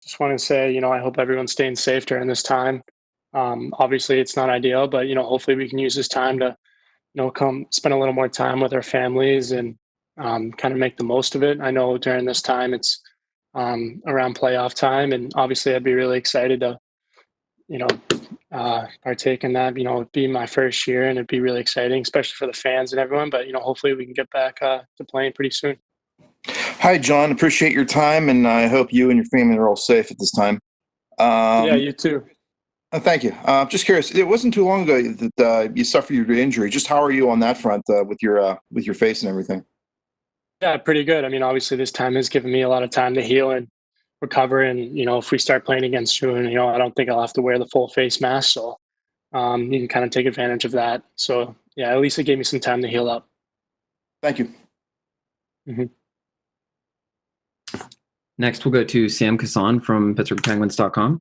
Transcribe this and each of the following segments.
just want to say, I hope everyone's staying safe during this time. Obviously, it's not ideal, but hopefully we can use this time to come spend a little more time with our families and kind of make the most of it. I know during this time it's around playoff time, and obviously I'd be really excited to you know partake in that. It'd be my first year, and it'd be really exciting, especially for the fans and everyone. But hopefully we can get back to playing pretty soon. Hi, John. Appreciate your time, and I hope you and your family are all safe at this time. Yeah, you too. Thank you. Just curious. It wasn't too long ago that you suffered your injury. Just how are you on that front with your face and everything? Yeah, pretty good. I mean, obviously this time has given me a lot of time to heal and recover. And if we start playing again soon, I don't think I'll have to wear the full face mask. So you can kind of take advantage of that. So yeah, at least it gave me some time to heal up. Thank you. Mm-hmm. Next, we'll go to Sam Kassan from PittsburghPenguins.com.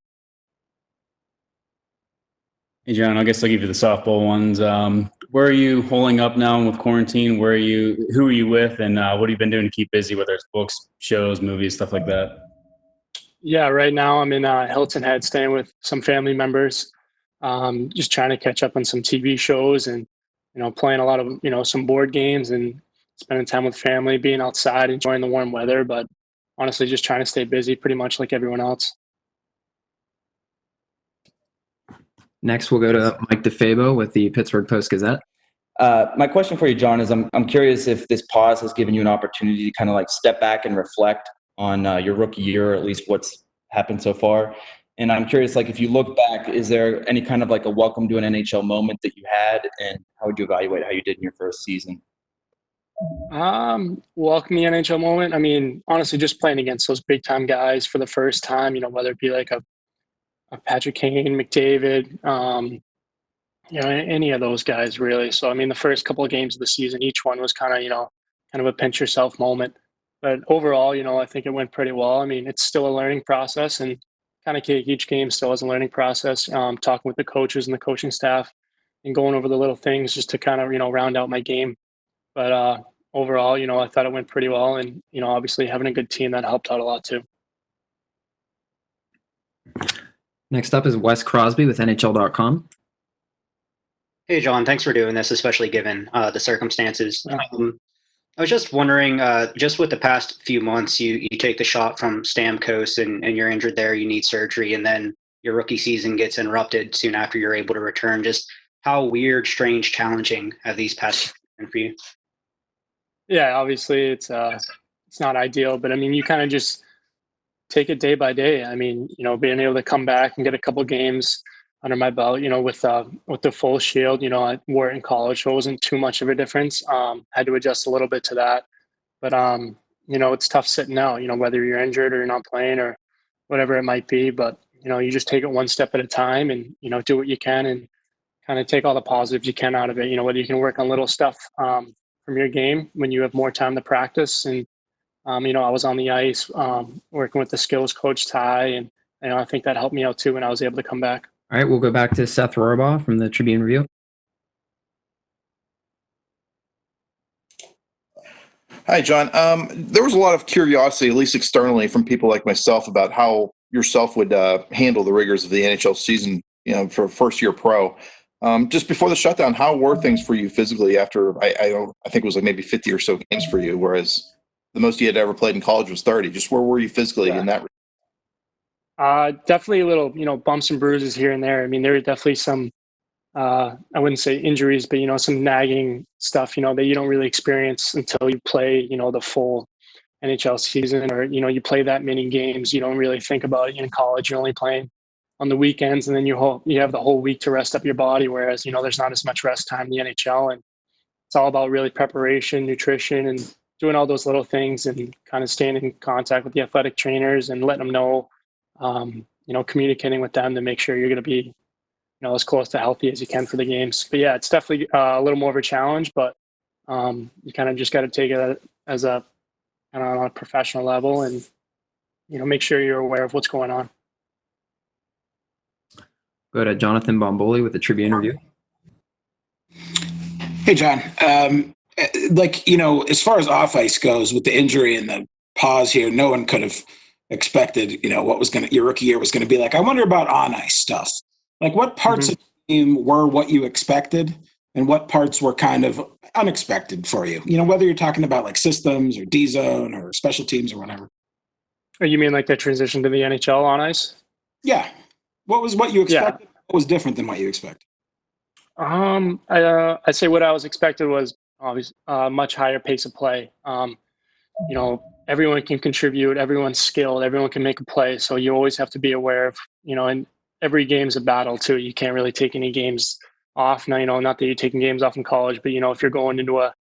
Hey, John, I guess I'll give you the softball ones. Where are you holding up now with quarantine? Who are you with? And what have you been doing to keep busy, whether it's books, shows, movies, stuff like that? Yeah, right now I'm in Hilton Head staying with some family members, just trying to catch up on some TV shows and, playing a lot of, some board games and spending time with family, being outside, enjoying the warm weather. But honestly, just trying to stay busy pretty much like everyone else. Next, we'll go to Mike DeFabo with the Pittsburgh Post-Gazette. My question for you, John, is I'm curious if this pause has given you an opportunity to kind of like step back and reflect on your rookie year, or at least what's happened so far. And I'm curious, like, if you look back, is there any kind of like a welcome to an NHL moment that you had, and how would you evaluate how you did in your first season? Welcome the NHL moment. I mean, honestly, just playing against those big time guys for the first time, whether it be like a Patrick Kane, McDavid, any of those guys really. So, I mean, the first couple of games of the season, each one was kind of a pinch yourself moment. But overall, I think it went pretty well. I mean, it's still a learning process, and kind of each game still is a learning process. Talking with the coaches and the coaching staff and going over the little things just to kind of, round out my game. But overall, I thought it went pretty well. And, obviously having a good team, that helped out a lot too. Next up is Wes Crosby with NHL.com. Hey, John, thanks for doing this, especially given the circumstances. I was just wondering, just with the past few months, you take the shot from Stamkos and you're injured there, you need surgery, and then your rookie season gets interrupted soon after you're able to return. Just how weird, strange, challenging have these past been for you? Yeah, obviously it's not ideal, but I mean, you kind of just take it day by day. I mean, being able to come back and get a couple games under my belt, with the full shield, I wore it in college, so it wasn't too much of a difference. Had to adjust a little bit to that, but it's tough sitting out, whether you're injured or you're not playing or whatever it might be. But you just take it one step at a time, and do what you can and kind of take all the positives you can out of it. Whether you can work on little stuff from your game when you have more time to practice. And I was on the ice working with the skills coach Ty, and I think that helped me out too when I was able to come back. All right, we'll go back to Seth Rohrbaugh from the Tribune Review. Hi, John. There was a lot of curiosity, at least externally, from people like myself about how yourself would handle the rigors of the NHL season, for a first-year pro. Just before the shutdown, how were things for you physically after, I think it was like maybe 50 or so games for you, whereas the most you had ever played in college was 30. Just where were you physically in that? Definitely a little, bumps and bruises here and there. I mean, there were definitely some, I wouldn't say injuries, but, some nagging stuff, that you don't really experience until you play, the full NHL season, or, you play that many games. You don't really think about it in college. You're only playing on the weekends, and then you have the whole week to rest up your body. Whereas, there's not as much rest time in the NHL, and it's all about really preparation, nutrition, and doing all those little things, and kind of staying in contact with the athletic trainers and letting them know, communicating with them to make sure you're going to be, as close to healthy as you can for the games. But yeah, it's definitely a little more of a challenge, but you kind of just got to take it as on a professional level, and, make sure you're aware of what's going on. Go to Jonathan Bomboli with the Tribune Review. Hey, John. As far as off ice goes with the injury and the pause here, no one could have expected, what your rookie year was going to be like. I wonder about on ice stuff. Like, what parts of the game were what you expected, and what parts were kind of unexpected for you? Whether you're talking about like systems or D zone or special teams or whatever. Or you mean like the transition to the NHL on ice? Yeah. What you expected? Yeah. What was different than what you expected? I'd say what I was expected was obviously much higher pace of play. Everyone can contribute, everyone's skilled, everyone can make a play. So you always have to be aware of, and every game's a battle too. You can't really take any games off. Now, not that you're taking games off in college, but if you're going into a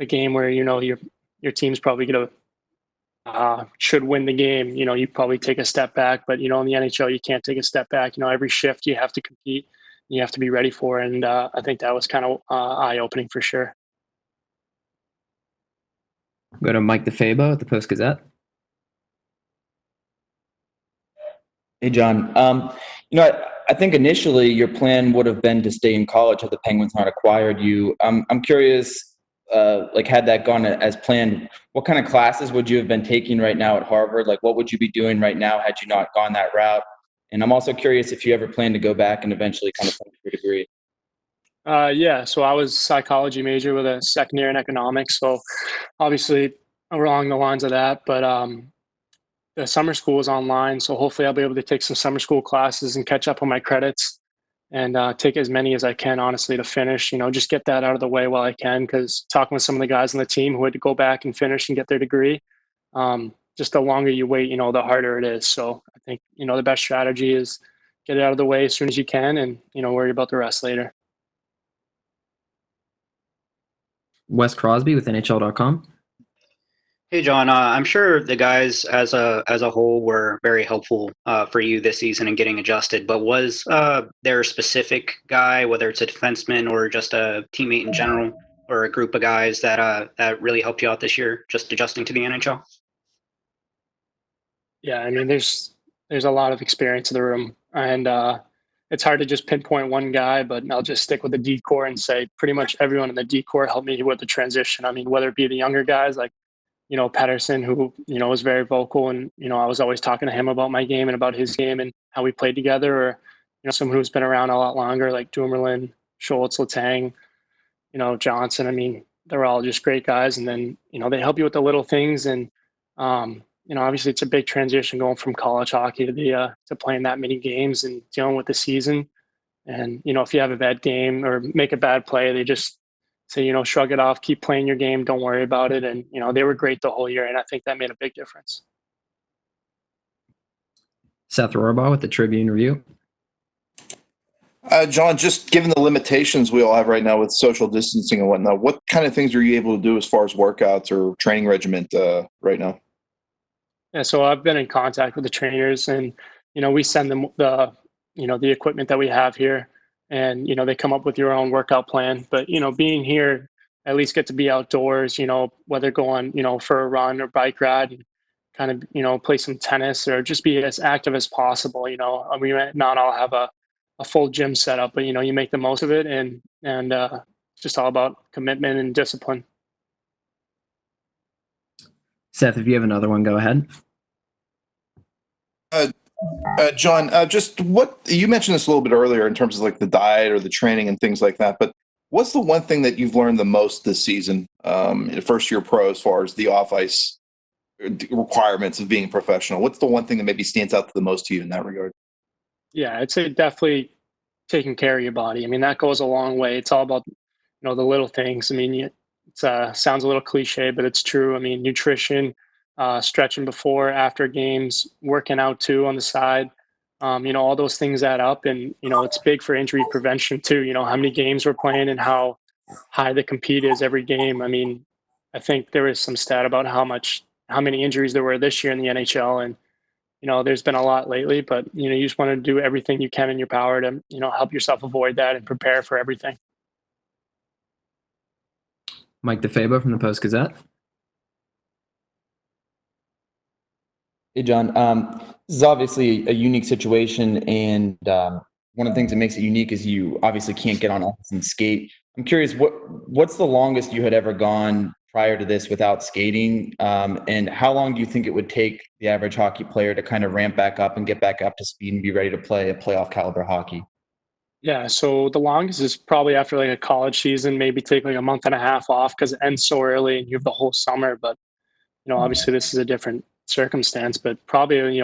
game where your team's probably gonna should win the game, you probably take a step back. But in the NHL, you can't take a step back. Every shift you have to compete, you have to be ready for, and I think that was kind of eye opening for sure. Go to Mike DeFabo at the Post Gazette. Hey, John. I think initially your plan would have been to stay in college had the Penguins not acquired you. I'm curious, had that gone as planned, what kind of classes would you have been taking right now at Harvard? Like, what would you be doing right now had you not gone that route? And I'm also curious if you ever plan to go back and eventually kind of finish your degree. Yeah, so I was psychology major with a second year in economics. So obviously along the lines of that, but the summer school is online. So hopefully I'll be able to take some summer school classes and catch up on my credits and take as many as I can, honestly, to finish, just get that out of the way while I can. Because talking with some of the guys on the team who had to go back and finish and get their degree, just the longer you wait, the harder it is. So I think, the best strategy is get it out of the way as soon as you can and, worry about the rest later. Wes Crosby with NHL.com. Hey, John. I'm sure the guys as a whole were very helpful for you this season in getting adjusted. But was there a specific guy, whether it's a defenseman or just a teammate in general, or a group of guys that really helped you out this year, just adjusting to the NHL? Yeah, I mean, there's a lot of experience in the room, and it's hard to just pinpoint one guy, but I'll just stick with the D-core and say pretty much everyone in the D-core helped me with the transition. I mean, whether it be the younger guys like, Pettersson, who, was very vocal, and, I was always talking to him about my game and about his game and how we played together, or, someone who's been around a lot longer, like Dumoulin, Schultz, Letang, Johnson. I mean, they're all just great guys. And then, they help you with the little things. And, obviously it's a big transition going from college hockey to playing that many games and dealing with the season. And, if you have a bad game or make a bad play, they just say, shrug it off, keep playing your game, don't worry about it. And, they were great the whole year. And I think that made a big difference. Seth Rohrbaugh with the Tribune Review. John, just given the limitations we all have right now with social distancing and whatnot, what kind of things are you able to do as far as workouts or training regiment right now? Yeah, so I've been in contact with the trainers, and we send them the equipment that we have here, and they come up with your own workout plan. But being here, at least get to be outdoors. Whether going for a run or bike ride, and kind of play some tennis or just be as active as possible. We might not all have a full gym setup, but you make the most of it, and it's just all about commitment and discipline. Seth, if you have another one, go ahead. John, just what you mentioned this a little bit earlier in terms of like the diet or the training and things like that. But what's the one thing that you've learned the most this season, in first year pro, as far as the off ice requirements of being a professional? What's the one thing that maybe stands out the most to you in that regard? Yeah, I'd say definitely taking care of your body. I mean, that goes a long way. It's all about the little things. I mean, it sounds a little cliche, but it's true. I mean, nutrition, stretching before, after games, working out too on the side. All those things add up, and it's big for injury prevention too. How many games we're playing and how high the compete is every game. I mean, I think there was some stat about how many injuries there were this year in the NHL, and there's been a lot lately. But you just want to do everything you can in your power to help yourself avoid that and prepare for everything. Mike DeFabo from the Post Gazette. Hey, John. This is obviously a unique situation, and one of the things that makes it unique is you obviously can't get on ice and skate. I'm curious, what's the longest you had ever gone prior to this without skating? And how long do you think it would take the average hockey player to kind of ramp back up and get back up to speed and be ready to play a playoff caliber hockey? Yeah, so the longest is probably after like a college season, maybe take like a month and a half off because it ends so early and you have the whole summer. But obviously this is a different circumstance. But probably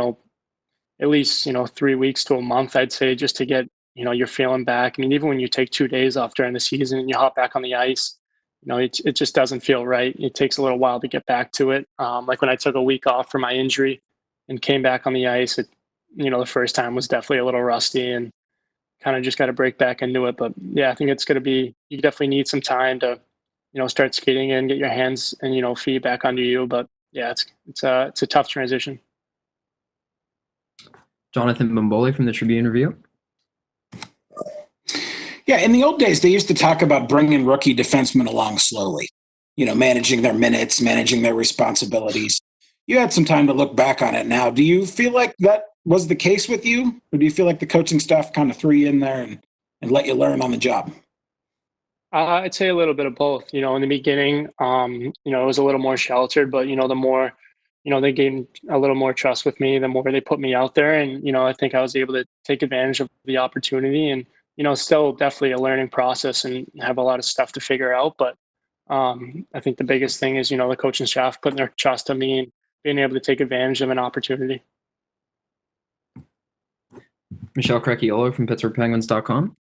at least 3 weeks to a month, I'd say, just to get you're feeling back. I mean, even when you take 2 days off during the season and you hop back on the ice, it just doesn't feel right. It takes a little while to get back to it. Like when I took a week off for my injury and came back on the ice, the first time was definitely a little rusty and kind of just got to break back into it. But yeah, I think it's going to be, you definitely need some time to, start skating and get your hands and, feet back under you. But yeah, it's a tough transition. Jonathan Bomboli from the Tribune Review. Yeah, in the old days, they used to talk about bringing rookie defensemen along slowly, managing their minutes, managing their responsibilities. You had some time to look back on it now. Do you feel like that was the case with you? Or do you feel like the coaching staff kind of threw you in there and let you learn on the job? I'd say a little bit of both. In the beginning, it was a little more sheltered, but, the more, they gained a little more trust with me, the more they put me out there. And, I think I was able to take advantage of the opportunity and, still definitely a learning process and have a lot of stuff to figure out. But I think the biggest thing is, the coaching staff putting their trust in me and being able to take advantage of an opportunity. Michelle Crecchiolo from PittsburghPenguins.com.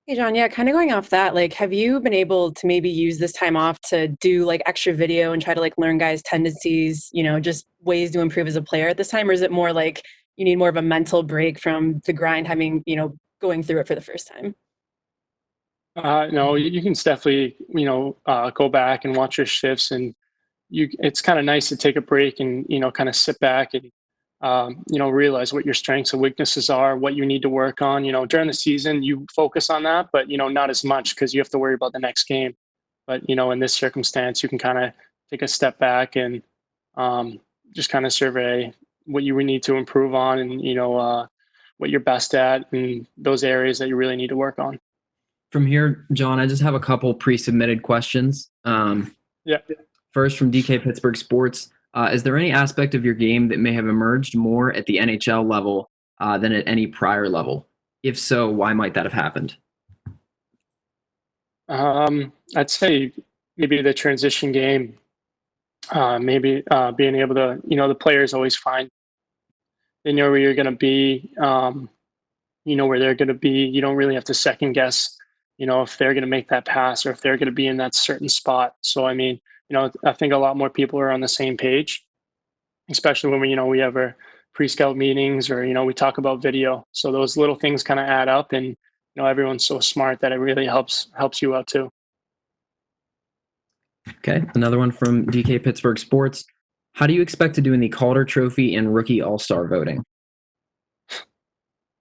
Hey, John. Yeah, kind of going off that, have you been able to maybe use this time off to do extra video and try to learn guys' tendencies, just ways to improve as a player at this time? Or is it more like you need more of a mental break from the grind, having, going through it for the first time? No, you can definitely, go back and watch your shifts, and it's kind of nice to take a break and, kind of sit back and, realize what your strengths and weaknesses are, what you need to work on. During the season, you focus on that, but, not as much because you have to worry about the next game. But, in this circumstance, you can kind of take a step back and just kind of survey what you need to improve on and, what you're best at and those areas that you really need to work on. From here, John, I just have a couple pre-submitted questions. Yeah. First, from DK Pittsburgh Sports, is there any aspect of your game that may have emerged more at the NHL level than at any prior level? If so, why might that have happened? I'd say maybe the transition game, maybe being able to, the players always find, they know where you're going to be, where they're going to be. You don't really have to second guess, if they're going to make that pass or if they're going to be in that certain spot. So, I mean, I think a lot more people are on the same page, especially when we have our pre-scout meetings or, we talk about video. So those little things kind of add up, and, everyone's so smart that it really helps you out too. Okay. Another one from DK Pittsburgh Sports. How do you expect to do in the Calder Trophy and Rookie All-Star voting?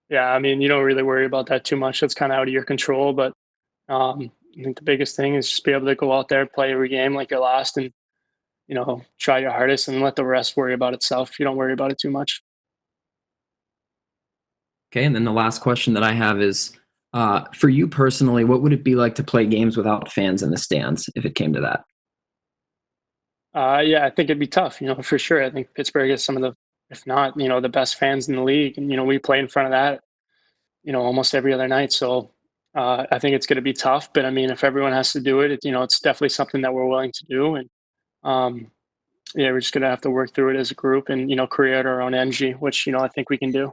Yeah, I mean, you don't really worry about that too much. That's kind of out of your control. But I think the biggest thing is just be able to go out there, play every game like you're last, and, try your hardest and let the rest worry about itself. You don't worry about it too much. Okay. And then the last question that I have is, for you personally, what would it be like to play games without fans in the stands if it came to that? Yeah, I think it'd be tough, for sure. I think Pittsburgh is some of the, if not, the best fans in the league. And, we play in front of that, almost every other night. So I think it's going to be tough. But I mean, if everyone has to do it, it's definitely something that we're willing to do. And yeah, we're just going to have to work through it as a group and, create our own energy, which, I think we can do.